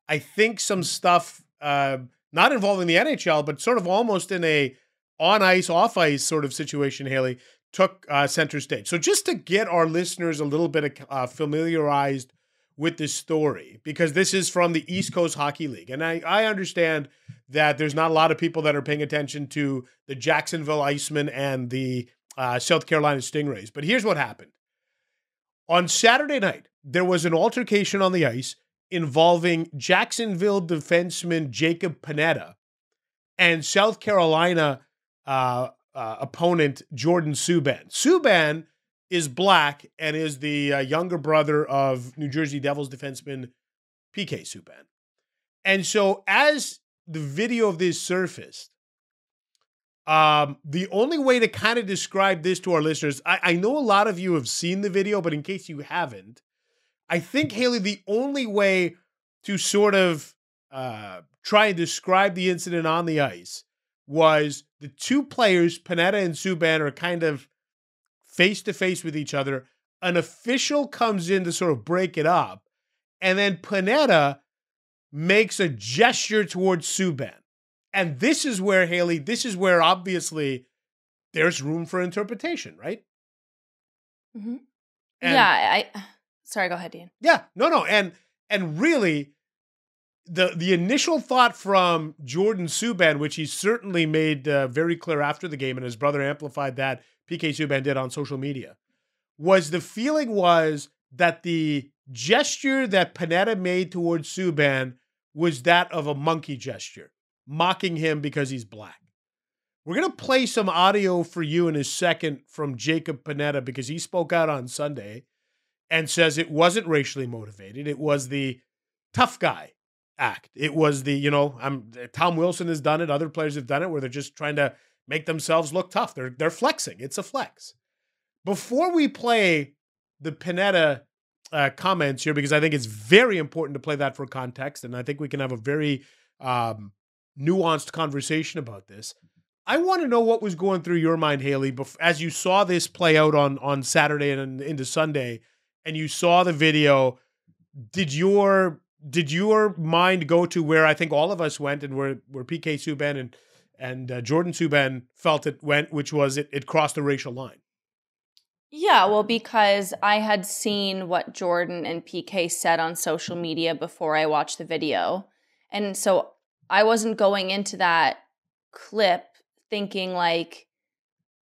I think some stuff, not involving the NHL, but sort of almost in a on ice, off ice sort of situation, Hailey, took center stage. So just to get our listeners a little bit familiarized with this story, because this is from the East Coast Hockey League. And I understand that there's not a lot of people that are paying attention to the Jacksonville Icemen and the South Carolina Stingrays. But here's what happened. On Saturday night, there was an altercation on the ice involving Jacksonville defenseman Jacob Panetta and South Carolina opponent Jordan Subban. Subban is black and is the younger brother of New Jersey Devils defenseman PK Subban. And so as the video of this surfaced, the only way to kind of describe this to our listeners, I know a lot of you have seen the video, but in case you haven't, I think, Hailey, the only way to sort of try and describe the incident on the ice was the two players, Panetta and Subban, are kind of face-to-face with each other. An official comes in to sort of break it up, and then Panetta makes a gesture towards Subban. And this is where, Hailey, this is where obviously there's room for interpretation, right? Mm-hmm. Yeah, sorry, go ahead, Dean. Yeah, no. And really, the initial thought from Jordan Subban, which he certainly made very clear after the game, and his brother amplified that, PK Subban did on social media, was the feeling was that the gesture that Panetta made towards Subban was that of a monkey gesture, mocking him because he's black. We're going to play some audio for you in a second from Jacob Panetta because he spoke out on Sunday and says it wasn't racially motivated. It was the tough guy act. It was the, Tom Wilson has done it. Other players have done it where they're just trying to make themselves look tough. They're flexing. It's a flex. Before we play the Panetta comments here, because I think it's very important to play that for context, and I think we can have a very nuanced conversation about this. I want to know what was going through your mind, Hailey, as you saw this play out on Saturday and into Sunday, and you saw the video. Did your mind go to where I think all of us went, and where PK Subban and Jordan Subban felt it went, which was it crossed the racial line? Yeah, well, because I had seen what Jordan and PK said on social media before I watched the video. And so I wasn't going into that clip thinking like,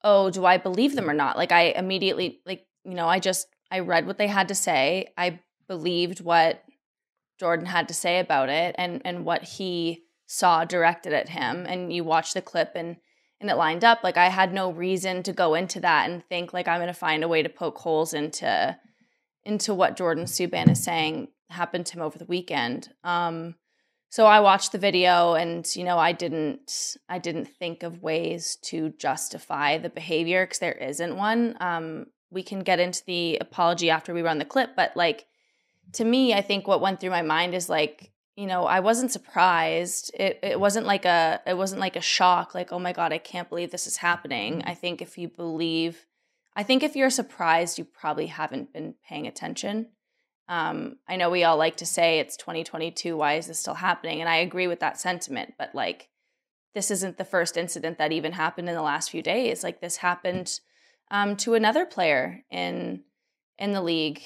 oh, do I believe them or not? Like I immediately, I read what they had to say. I believed what Jordan had to say about it and what he saw directed at him. And you watch the clip and it lined up. Like I had no reason to go into that and think like I'm going to find a way to poke holes into what Jordan Subban is saying happened to him over the weekend. So I watched the video and, I didn't think of ways to justify the behavior because there isn't one. We can get into the apology after we run the clip, but like, to me, I think what went through my mind is like, I wasn't surprised. It wasn't like a shock, like, oh my God, I can't believe this is happening. I think if you're surprised, you probably haven't been paying attention. I know we all like to say it's 2022. Why is this still happening? And I agree with that sentiment, but like, this isn't the first incident that even happened in the last few days. Like this happened to another player in the league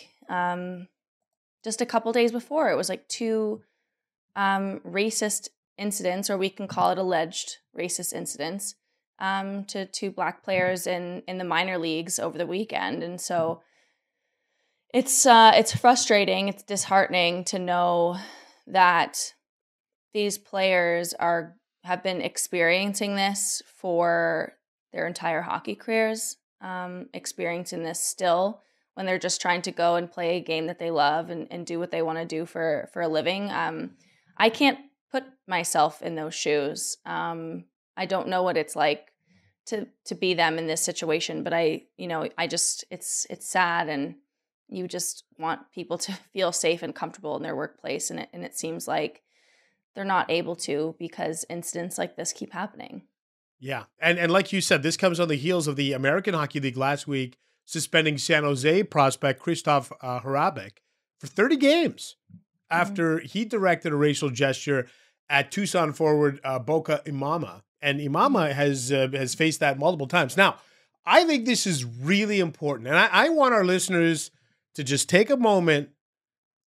just a couple days before. It was like two racist incidents, or we can call it alleged racist incidents, to two black players in the minor leagues over the weekend. And so it's frustrating. It's disheartening to know that these players have been experiencing this for their entire hockey careers, experiencing this still when they're just trying to go and play a game that they love and do what they want to do for a living. I can't put myself in those shoes. I don't know what it's like to be them in this situation, but it's sad, and you just want people to feel safe and comfortable in their workplace, and it seems like they're not able to because incidents like this keep happening. Yeah, and like you said, this comes on the heels of the American Hockey League last week suspending San Jose prospect Krzysztof Hrabek for 30 games after he directed a racial gesture at Tucson forward Boca Imama. And Imama has faced that multiple times. Now, I think this is really important. And I want our listeners to just take a moment,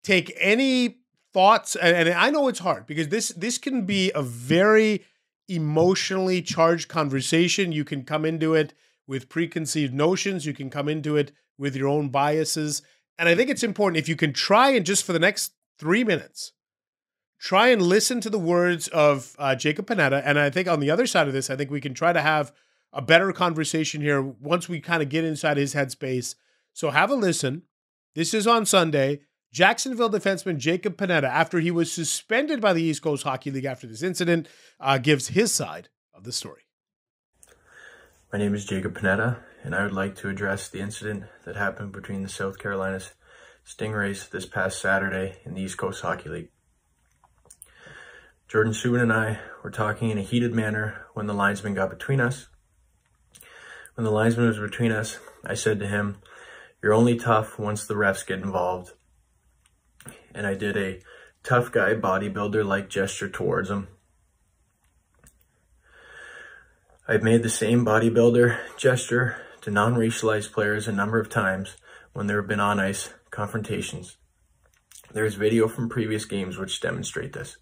take any thoughts. And I know it's hard because this can be a very emotionally charged conversation. You can come into it with preconceived notions. You can come into it with your own biases. And I think it's important if you can try and just for the next 3 minutes, try and listen to the words of Jacob Panetta. And I think on the other side of this, I think we can try to have a better conversation here once we kind of get inside his headspace. So have a listen. This is on Sunday. Jacksonville defenseman Jacob Panetta, after he was suspended by the East Coast Hockey League after this incident, gives his side of the story. My name is Jacob Panetta, and I would like to address the incident that happened between the South Carolina Stingrays this past Saturday in the East Coast Hockey League. Jordan Subban and I were talking in a heated manner when the linesman got between us. When the linesman was between us, I said to him, "You're only tough once the refs get involved." And I did a tough guy bodybuilder-like gesture towards him. I've made the same bodybuilder gesture to non-racialized players a number of times when there have been on-ice confrontations. There's video from previous games which demonstrate this.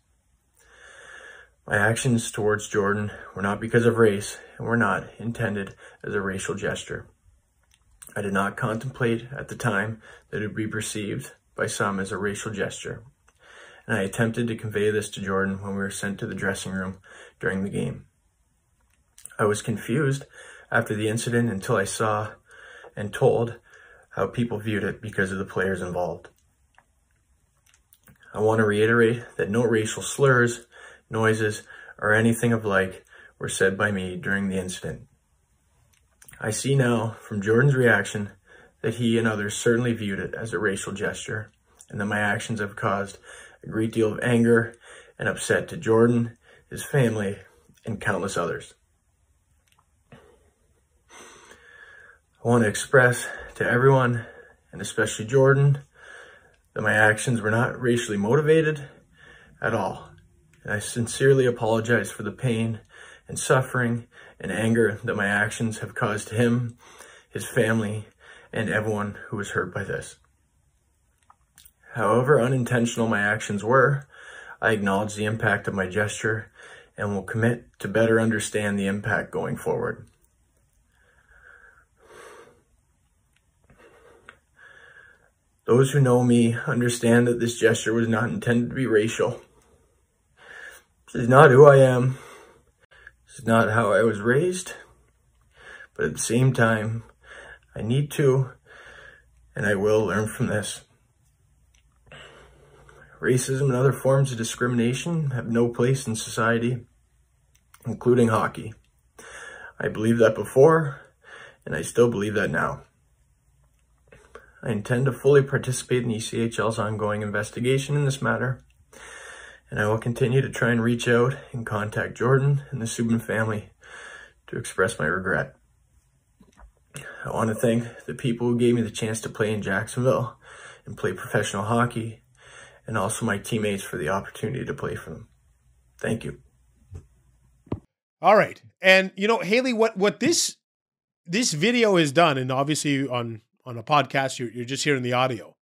My actions towards Jordan were not because of race and were not intended as a racial gesture. I did not contemplate at the time that it would be perceived by some as a racial gesture, and I attempted to convey this to Jordan when we were sent to the dressing room during the game. I was confused after the incident until I saw and told how people viewed it because of the players involved. I want to reiterate that no racial slurs, noises, or anything of like were said by me during the incident. I see now from Jordan's reaction that he and others certainly viewed it as a racial gesture, and that my actions have caused a great deal of anger and upset to Jordan, his family, and countless others. I want to express to everyone, and especially Jordan, that my actions were not racially motivated at all. And I sincerely apologize for the pain and suffering and anger that my actions have caused him, his family, and everyone who was hurt by this. However unintentional my actions were, I acknowledge the impact of my gesture and will commit to better understand the impact going forward. Those who know me understand that this gesture was not intended to be racial. This is not who I am. This is not how I was raised. But at the same time, I need to, and I will learn from this. Racism and other forms of discrimination have no place in society, including hockey. I believed that before, and I still believe that now. I intend to fully participate in ECHL's ongoing investigation in this matter, and I will continue to try and reach out and contact Jordan and the Subban family to express my regret. I want to thank the people who gave me the chance to play in Jacksonville and play professional hockey, and also my teammates for the opportunity to play for them. Thank you. All right. And, you know, Hailey, what this video has done, and obviously on a podcast, you're just hearing the audio,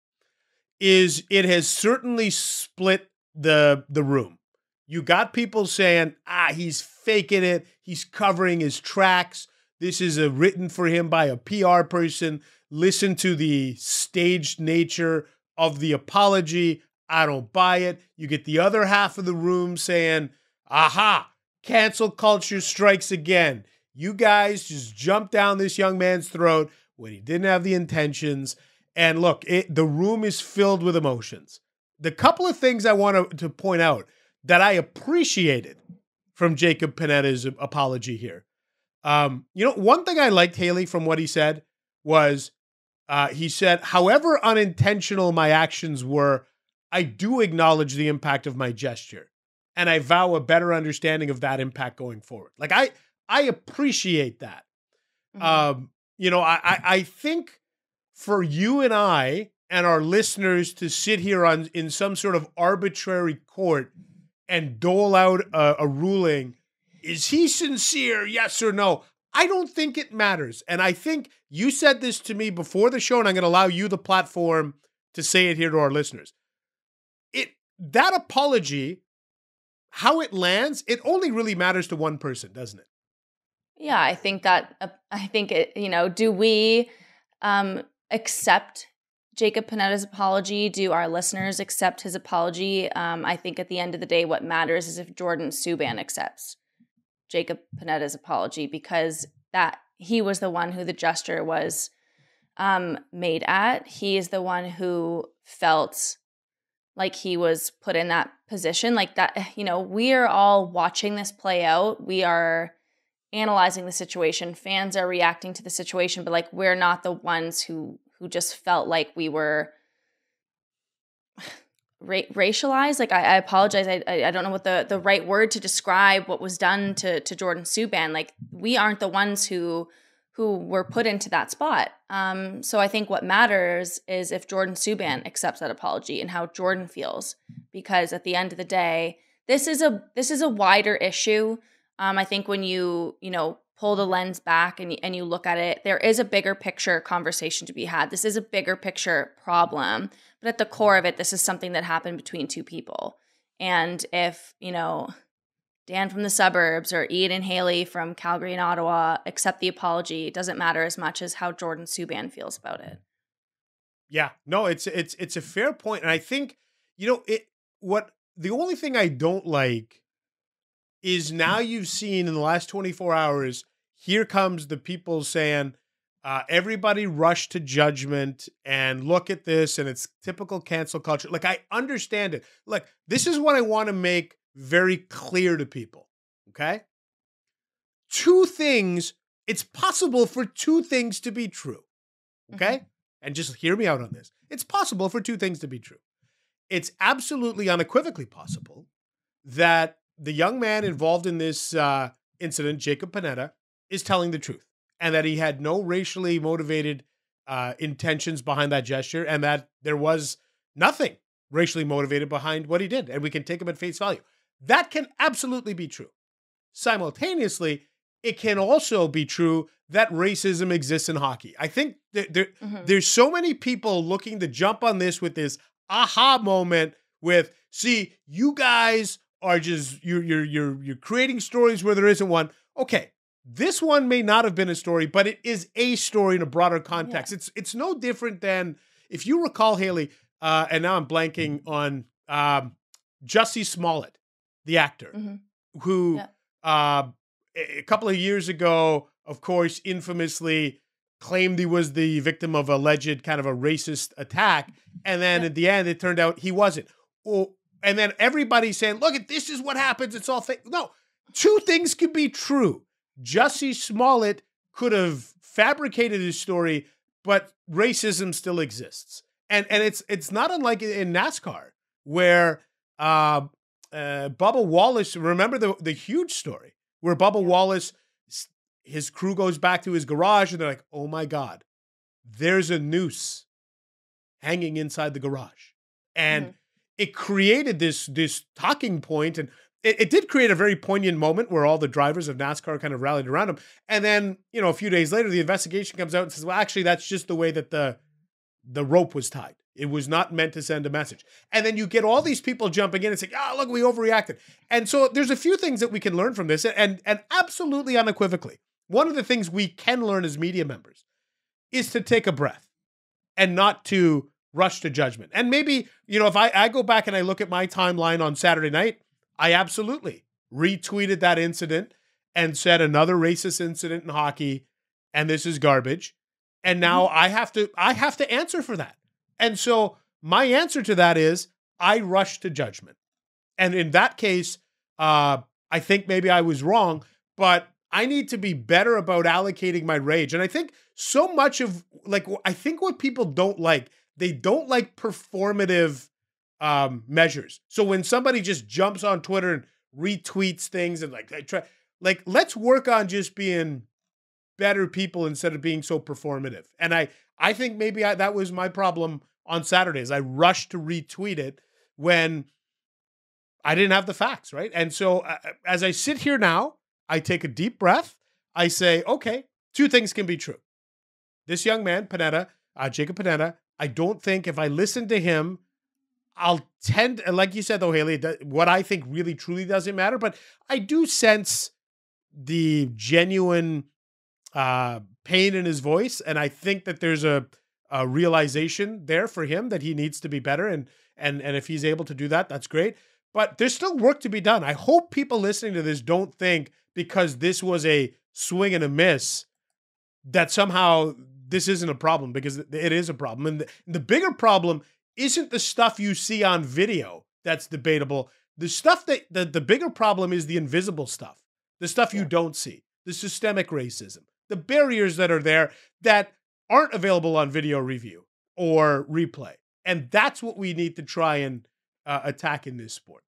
is it has certainly split the room. You got people saying, he's faking it. He's covering his tracks. This is written for him by a PR person. Listen to the staged nature of the apology. I don't buy it. You get the other half of the room saying, aha, cancel culture strikes again. You guys just jumped down this young man's throat when he didn't have the intentions. And look, the room is filled with emotions. The couple of things I want to point out that I appreciated from Jacob Panetta's apology here. You know, one thing I liked, Hailey, from what he said was, he said, however unintentional my actions were, I do acknowledge the impact of my gesture, and I vow a better understanding of that impact going forward. Like, I appreciate that. Mm-hmm. You know, I think for you and I, and our listeners to sit here in some sort of arbitrary court and dole out a ruling. Is he sincere? Yes or no? I don't think it matters. And I think you said this to me before the show, and I'm going to allow you the platform to say it here to our listeners. That apology, how it lands, it only really matters to one person, doesn't it? Yeah, I think it, do we accept Jacob Panetta's apology? Do our listeners accept his apology? I think at the end of the day, what matters is if Jordan Subban accepts Jacob Panetta's apology, because that he was the one who the gesture was made at. He is the one who felt like he was put in that position. Like that, we are all watching this play out. We are analyzing the situation. Fans are reacting to the situation, but like we're not the ones who just felt like we were racialized. Like I apologize. I don't know what the right word to describe what was done to Jordan Subban. Like we aren't the ones who were put into that spot. So I think what matters is if Jordan Subban accepts that apology and how Jordan feels, because at the end of the day, this is a wider issue. I think when you pull the lens back and you look at it, there is a bigger picture conversation to be had. This is a bigger picture problem, but at the core of it, this is something that happened between two people. And if, Dan from the suburbs or Ian and Hailey from Calgary and Ottawa accept the apology, it doesn't matter as much as how Jordan Subban feels about it. Yeah, no, it's a fair point. And I think, the only thing I don't like is now you've seen in the last 24 hours, here comes the people saying, everybody rushed to judgment and look at this and it's typical cancel culture. Like, I understand it. Like, this is what I want to make very clear to people. Okay. It's possible for two things to be true. Okay. Mm-hmm. And just hear me out on this. It's possible for two things to be true. It's absolutely unequivocally possible that the young man involved in this incident, Jacob Panetta, is telling the truth, and that he had no racially motivated intentions behind that gesture, and that there was nothing racially motivated behind what he did, and we can take him at face value. That can absolutely be true. Simultaneously, it can also be true that racism exists in hockey. I think there's so many people looking to jump on this with this aha moment with, see, you guys are just, you're creating stories where there isn't one. Okay, this one may not have been a story, but it is a story in a broader context. Yeah. It's no different than, if you recall, Hailey, and now I'm blanking on Jussie Smollett, the actor, who a couple of years ago, of course, infamously claimed he was the victim of alleged kind of a racist attack. And then at the end, it turned out he wasn't. Well, and then everybody's saying, look, this is what happens. It's all fake. No, two things could be true. Jussie Smollett could have fabricated his story, but racism still exists. And it's not unlike in NASCAR, where Bubba Wallace, remember the huge story where Bubba Wallace, his crew goes back to his garage and they're like, oh my God, there's a noose hanging inside the garage. And it created this talking point, and it did create a very poignant moment where all the drivers of NASCAR kind of rallied around him. And then, a few days later, the investigation comes out and says, well, actually, that's just the way that the rope was tied. It was not meant to send a message. And then you get all these people jumping in and saying, oh, look, we overreacted. And so there's a few things that we can learn from this, and absolutely unequivocally, one of the things we can learn as media members is to take a breath and not to rush to judgment. And maybe, if I go back and I look at my timeline on Saturday night, I absolutely retweeted that incident and said another racist incident in hockey, and this is garbage. And now I have to answer for that. And so my answer to that is I rushed to judgment. And in that case, I think maybe I was wrong, but I need to be better about allocating my rage. And I think so much of, I think what people don't like, they don't like performative measures. So when somebody just jumps on Twitter and retweets things and let's work on just being better people instead of being so performative. And I think maybe that was my problem on Saturdays. I rushed to retweet it when I didn't have the facts, right? And so as I sit here now, I take a deep breath. I say, okay, two things can be true. This young man, Panetta, Jacob Panetta, I don't think if I listen to him, I'll tend, like you said though, Hailey, what I think really truly doesn't matter, but I do sense the genuine pain in his voice, and I think that there's a realization there for him that he needs to be better, and if he's able to do that, that's great. But there's still work to be done. I hope people listening to this don't think because this was a swing and a miss that somehow this isn't a problem, because it is a problem. And the bigger problem isn't the stuff you see on video that's debatable. The stuff the bigger problem is the invisible stuff, the stuff you don't see, the systemic racism, the barriers that are there that aren't available on video review or replay. And that's what we need to try and attack in this sport.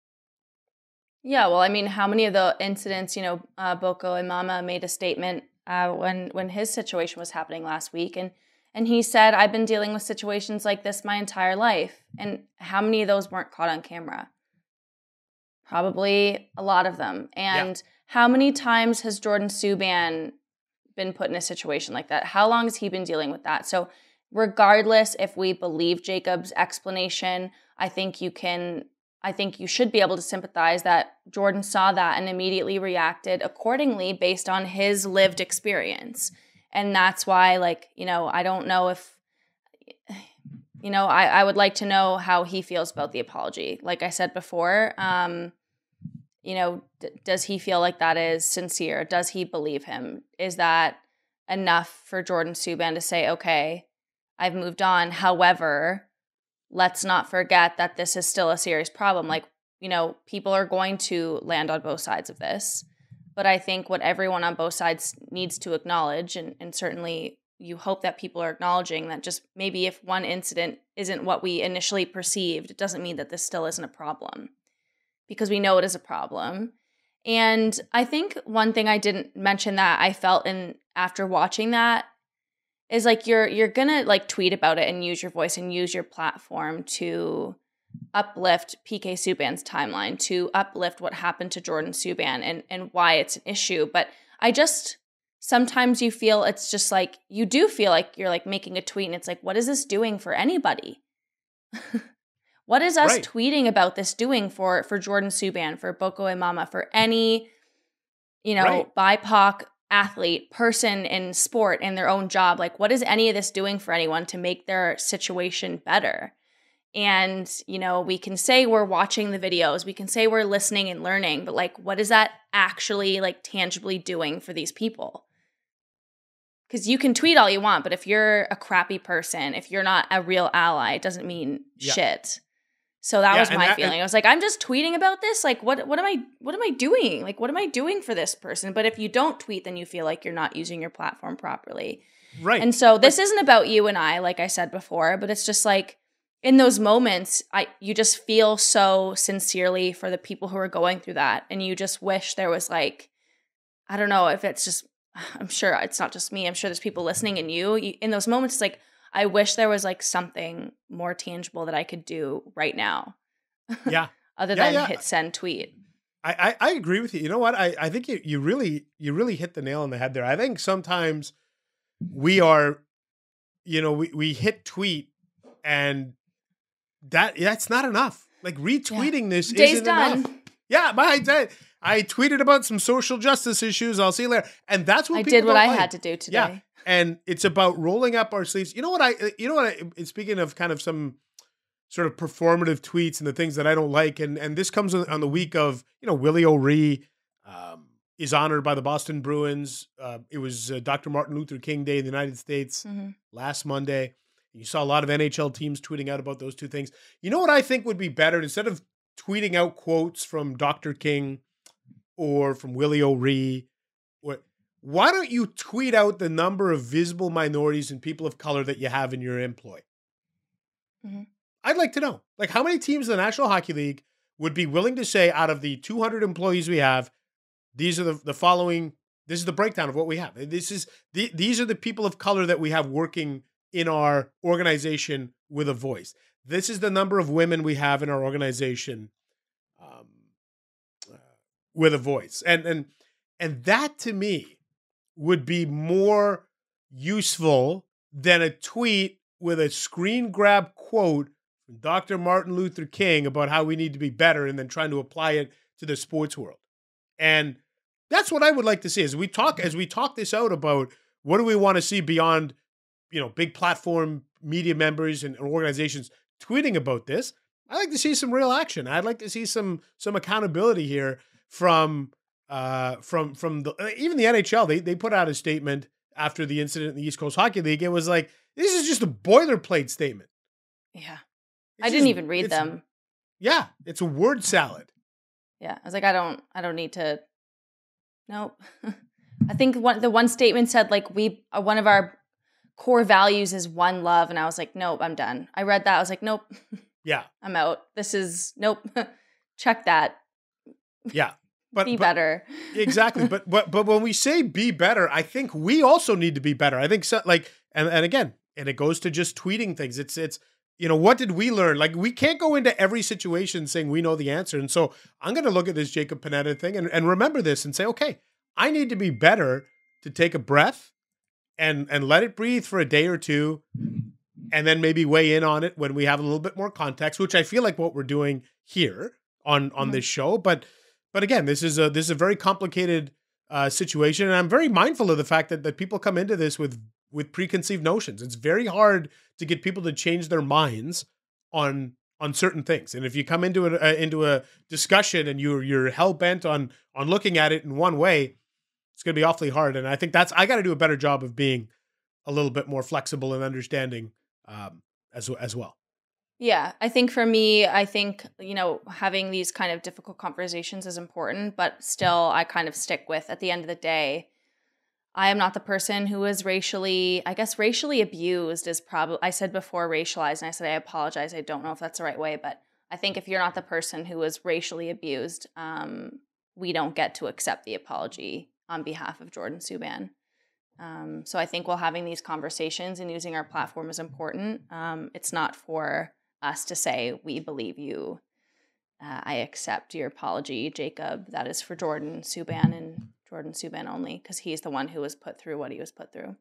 Yeah, well, I mean, how many of the incidents, Boko and Mama made a statement when his situation was happening last week, and he said, I've been dealing with situations like this my entire life. And how many of those weren't caught on camera? Probably a lot of them. And how many times has Jordan Subban been put in a situation like that? How long has he been dealing with that? So regardless if we believe Jacob's explanation, I think you should be able to sympathize that Jordan saw that and immediately reacted accordingly based on his lived experience. And that's why, I don't know if, I would like to know how he feels about the apology. Like I said before, does he feel like that is sincere? Does he believe him? Is that enough for Jordan Subban to say, okay, I've moved on. However, let's not forget that this is still a serious problem. People are going to land on both sides of this. But I think what everyone on both sides needs to acknowledge, and certainly you hope that people are acknowledging that just maybe if one incident isn't what we initially perceived, it doesn't mean that this still isn't a problem, because we know it is a problem. And I think one thing I didn't mention that I felt after watching that is you're gonna tweet about it and use your voice and use your platform to uplift PK Subban's timeline, to uplift what happened to Jordan Subban and why it's an issue. But sometimes you feel it's just you do feel like you're making a tweet and it's what is this doing for anybody? What is us tweeting about this doing for Jordan Subban, for Boko and Mama, for any, BIPOC athlete, person in sport, in their own job? What is any of this doing for anyone to make their situation better? And, we can say we're watching the videos, we can say we're listening and learning, but what is that actually tangibly doing for these people? Because you can tweet all you want, but if you're a crappy person, if you're not a real ally, it doesn't mean shit. So that was my feeling. I was I'm just tweeting about this. What am I doing? What am I doing for this person? But if you don't tweet, then you feel like you're not using your platform properly. Right. And so this isn't about you and I, like I said before, but it's just in those moments, you just feel so sincerely for the people who are going through that. And you just wish there was I don't know if it's just, I'm sure it's not just me. I'm sure there's people listening and you in those moments, it's I wish there was something more tangible that I could do right now. Yeah. Other than hit send tweet. I agree with you. You know what? I think you really hit the nail on the head there. I think sometimes we are, we hit tweet and that's not enough. Retweeting this isn't enough. Yeah, I tweeted about some social justice issues. I'll see you later. And that's what I did what I had to do today. Yeah. And it's about rolling up our sleeves. Speaking of kind of some sort of performative tweets and the things that I don't like. And this comes on the week of, Willie O'Ree is honored by the Boston Bruins. It was Dr. Martin Luther King Day in the United States last Monday. You saw a lot of NHL teams tweeting out about those two things. You know what I think would be better? Instead of tweeting out quotes from Dr. King or from Willie O'Ree, why don't you tweet out the number of visible minorities and people of color that you have in your employ? Mm-hmm. I'd like to know. How many teams in the National Hockey League would be willing to say, out of the 200 employees we have, these are the following, this is the breakdown of what we have. These are the people of color that we have working in our organization with a voice. This is the number of women we have in our organization with a voice. And that to me would be more useful than a tweet with a screen grab quote from Dr. Martin Luther King about how we need to be better and then trying to apply it to the sports world. And that's what I would like to see as we talk this out about what do we want to see beyond, big platform media members and organizations tweeting about this. I'd like to see some real action. I'd like to see some accountability here from even the NHL. They put out a statement after the incident in the East Coast Hockey League. It was like, this is just a boilerplate statement. Yeah. I didn't even read them. Yeah. It's a word salad. Yeah. I was like, I don't need to. Nope. I think the one statement said like one of our core values is one love. And I was like, nope, I'm done. I read that. I was like, nope. Yeah. I'm out. Nope. Check that. Yeah. Be better. Exactly. But when we say be better, I think we also need to be better. I think so, and again, and it goes to just tweeting things. It's what did we learn? Like, we can't go into every situation saying we know the answer. And so I'm going to look at this Jacob Panetta thing and remember this and say, okay, I need to be better to take a breath and let it breathe for a day or two, and then maybe weigh in on it when we have a little bit more context, which I feel like what we're doing here on this show. But again, this is a very complicated situation, and I'm very mindful of the fact that people come into this with preconceived notions. It's very hard to get people to change their minds on certain things. And if you come into a discussion and you're hell bent on looking at it in one way, it's going to be awfully hard. And I think I got to do a better job of being a little bit more flexible and understanding as well. Yeah, I think for me, having these kind of difficult conversations is important, but still I kind of stick with, at the end of the day, I am not the person who is racially abused is probably, I said before racialized, and I said I apologize. I don't know if that's the right way, but I think if you're not the person who is racially abused, we don't get to accept the apology on behalf of Jordan Subban. So I think while having these conversations and using our platform is important, it's not for us to say, we believe you. I accept your apology, Jacob. That is for Jordan Subban and Jordan Subban only, because he's the one who was put through what he was put through.